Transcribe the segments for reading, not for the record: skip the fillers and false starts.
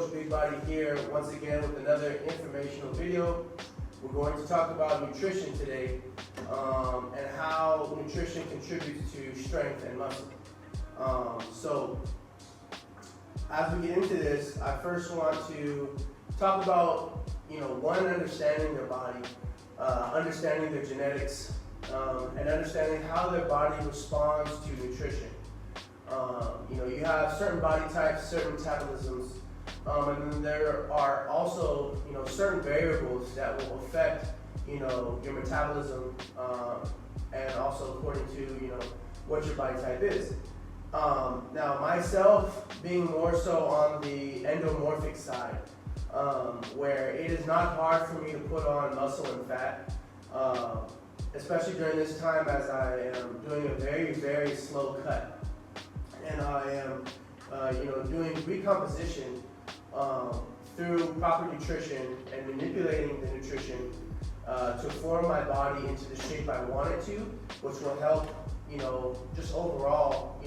Coach Big Body here once again with another informational video. We're going to talk about nutrition today and how nutrition contributes to strength and muscle. So as we get into this, I first want to talk about, one, understanding their body, understanding their genetics, and understanding how their body responds to nutrition. You have certain body types, certain metabolisms, and then there are also, certain variables that will affect, your metabolism, and also according to, what your body type is. Now, myself being more so on the endomorphic side, where it is not hard for me to put on muscle and fat, especially during this time as I am doing a very, very slow cut. And I am, doing recomposition through proper nutrition and manipulating the nutrition to form my body into the shape I want it to, which will help, just overall,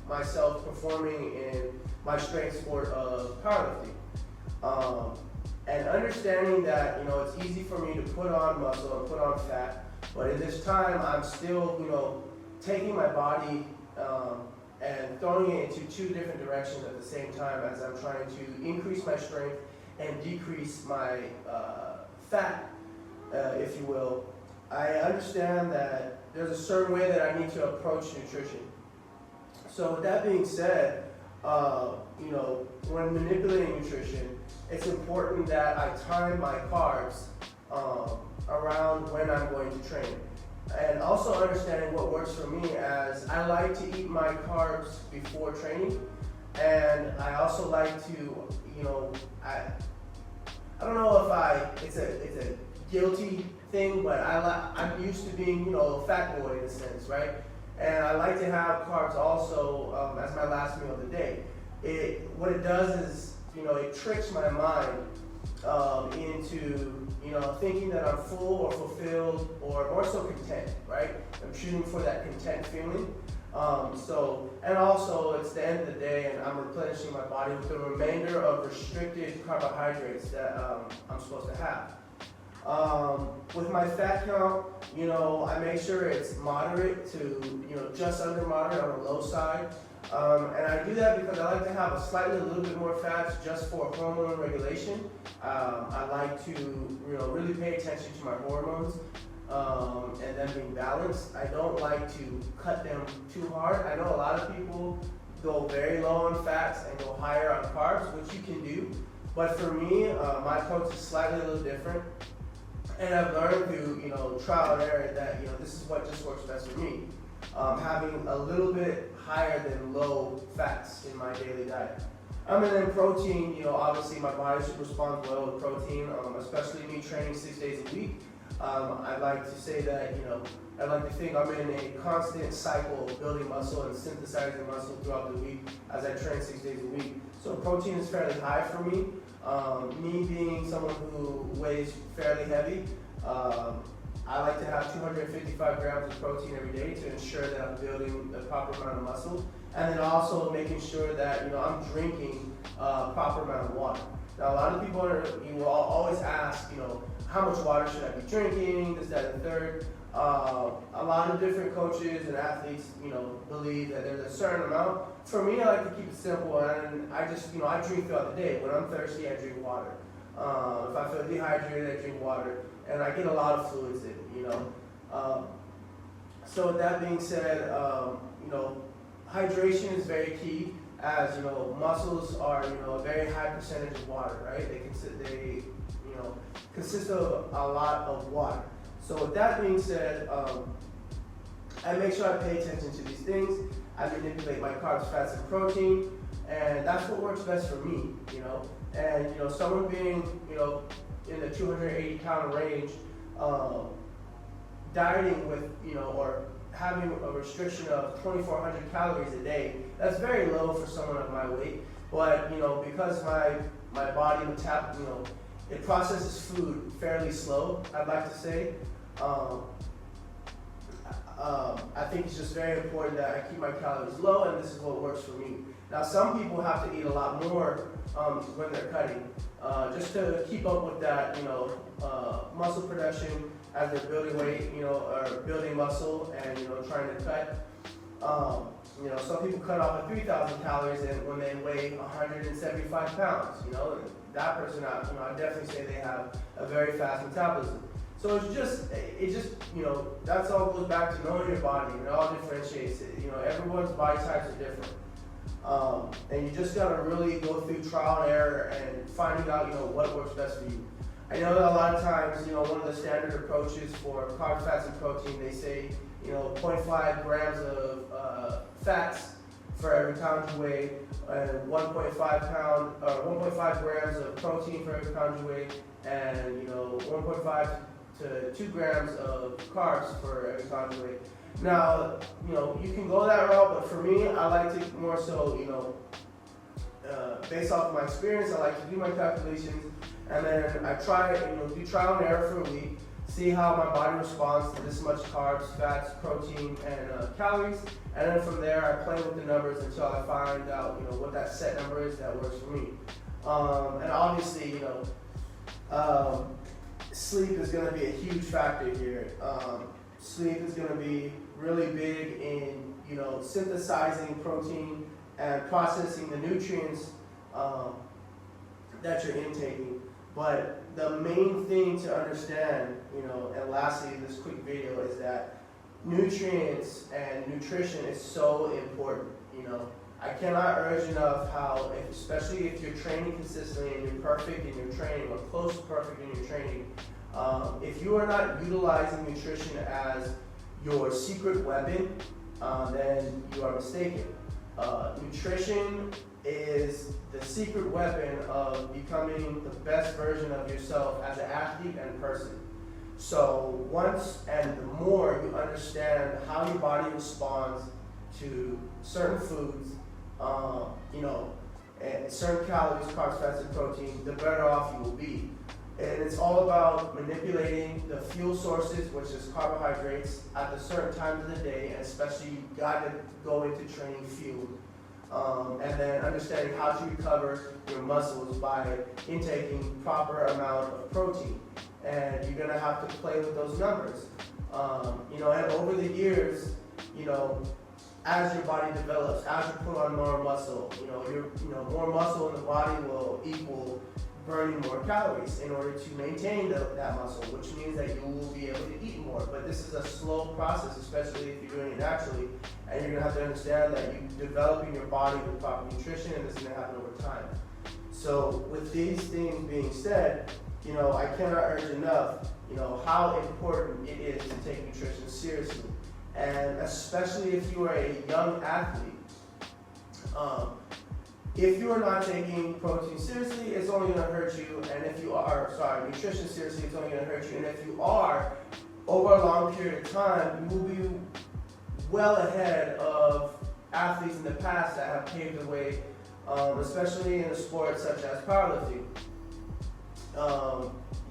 myself performing in my strength sport of powerlifting. And understanding that, it's easy for me to put on muscle and put on fat, but in this time I'm still, taking my body and throwing it into two different directions at the same time as I'm trying to increase my strength and decrease my fat, if you will. I understand that there's a certain way that I need to approach nutrition. So with that being said, when manipulating nutrition, it's important that I time my carbs around when I'm going to train. And also understanding what works for me, as I like to eat my carbs before training, and I also like to, I don't know if it's a guilty thing, but I'm used to being, a fat boy in a sense, right? And I like to have carbs also as my last meal of the day. What it does is, it tricks my mind into, thinking that I'm full or fulfilled or more so content, right? I'm shooting for that content feeling. And also it's the end of the day and I'm replenishing my body with the remainder of restricted carbohydrates that I'm supposed to have. With my fat count, I make sure it's moderate to, just under moderate on the low side. And I do that because I like to have a little bit more fats just for hormone regulation. I like to, really pay attention to my hormones and them being balanced. I don't like to cut them too hard. I know a lot of people go very low on fats and go higher on carbs, which you can do. But for me, my approach is slightly a little different. And I've learned through, trial and error that, this is what just works best for me. Having a little bit higher than low fats in my daily diet. And then protein, obviously my body should respond well with protein, especially me training 6 days a week. I like to say that, I like to think I'm in a constant cycle of building muscle and synthesizing muscle throughout the week as I train 6 days a week. So protein is fairly high for me. Me being someone who weighs fairly heavy, I like to have 255 grams of protein every day to ensure that I'm building the proper amount of muscle. And then also making sure that, I'm drinking a proper amount of water. Now, a lot of people will always ask, how much water should I be drinking, this, that, and the third. A lot of different coaches and athletes, believe that there's a certain amount. For me, I like to keep it simple, and I just, I drink throughout the day. When I'm thirsty, I drink water. If I feel dehydrated, I drink water, and I get a lot of fluids in, So with that being said, hydration is very key, as, muscles are, a very high percentage of water, right? They consist of a lot of water. So with that being said, I make sure I pay attention to these things. I manipulate my carbs, fats, and protein, and that's what works best for me, And, someone being, in the 280 pound range, dieting with, or having a restriction of 2,400 calories a day, that's very low for someone of my weight. But, because my body it processes food fairly slow, I'd like to say. At think it's just very important that I keep my calories low, and this is what works for me. Now, some people have to eat a lot more when they're cutting, just to keep up with that, muscle production as they're building weight, or building muscle and, trying to cut. Some people cut off at 3,000 calories and when they weigh 175 pounds, and that person, I definitely say they have a very fast metabolism. So it just, that's all goes back to knowing your body. It all differentiates it. Everyone's body types are different. And you just gotta really go through trial and error and finding out, what works best for you. I know that a lot of times, one of the standard approaches for carbs, fats, and protein, they say, 0.5 grams of fats for every pound you weigh, and 1.5 grams of protein for every pound you weigh, and 1.5 to 2 grams of carbs for every pound you weigh. Now, you can go that route, but for me, I like to more so, based off of my experience, I like to do my calculations, and then I try, do trial and error for a week, see how my body responds to this much carbs, fats, protein, and calories, and then from there, I play with the numbers until I find out, what that set number is that works for me. And obviously, sleep is going to be a huge factor here. Sleep is going to be really big in, synthesizing protein and processing the nutrients that you're intaking. But the main thing to understand, and lastly, this quick video is that nutrients and nutrition is so important. I cannot urge enough how, especially if you're training consistently and you're perfect in your training or close to perfect in your training, if you are not utilizing nutrition as your secret weapon, then you are mistaken. Nutrition is the secret weapon of becoming the best version of yourself as an athlete and person. So once and the more you understand how your body responds to certain foods, and certain calories, carbs, fats, and protein, the better off you will be. And it's all about manipulating the fuel sources, which is carbohydrates, at the certain times of the day, and especially you got to go into training fueled. And then understanding how to recover your muscles by intaking proper amount of protein. And you're gonna have to play with those numbers. And over the years, as your body develops, as you put on more muscle, more muscle in the body will equal burning more calories in order to maintain that muscle, which means that you will be able to eat more. But this is a slow process, especially if you're doing it naturally, and you're gonna have to understand that you're developing your body with proper nutrition, and this is gonna happen over time. So with these things being said, I cannot urge enough, how important it is to take nutrition seriously. And especially if you are a young athlete, if you are not taking protein seriously, it's only going to hurt you. And if you are, nutrition seriously, it's only going to hurt you. And if you are, over a long period of time, you will be well ahead of athletes in the past that have paved the way, especially in a sport such as powerlifting.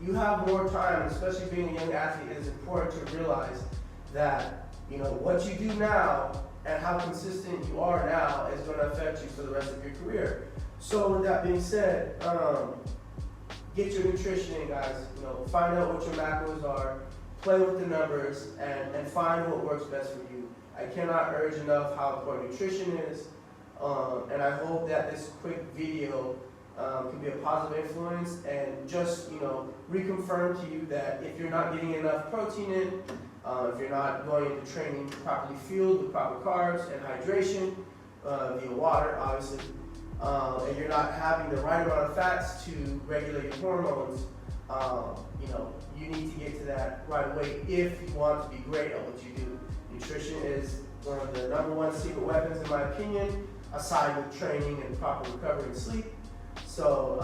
You have more time, especially being a young athlete. It is important to realize that what you do now and how consistent you are now is going to affect you for the rest of your career. So with that being said, get your nutrition in, guys. Find out what your macros are, play with the numbers, and find what works best for you. I cannot urge enough how important nutrition is, and I hope that this quick video can be a positive influence and just reconfirm to you that if you're not getting enough protein in, if you're not going into training properly fueled with proper carbs and hydration via water, obviously, and you're not having the right amount of fats to regulate your hormones, you need to get to that right away if you want to be great at what you do. Nutrition is one of the #1 secret weapons, in my opinion, aside with training and proper recovery and sleep. So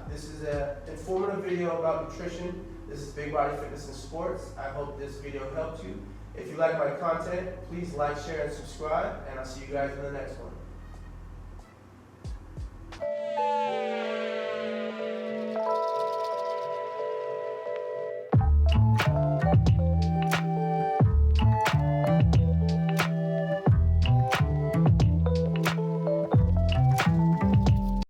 this is an informative video about nutrition. This is Big Body Fitness and Sports. I hope this video helped you. If you like my content, please like, share, and subscribe, and I'll see you guys in the next one.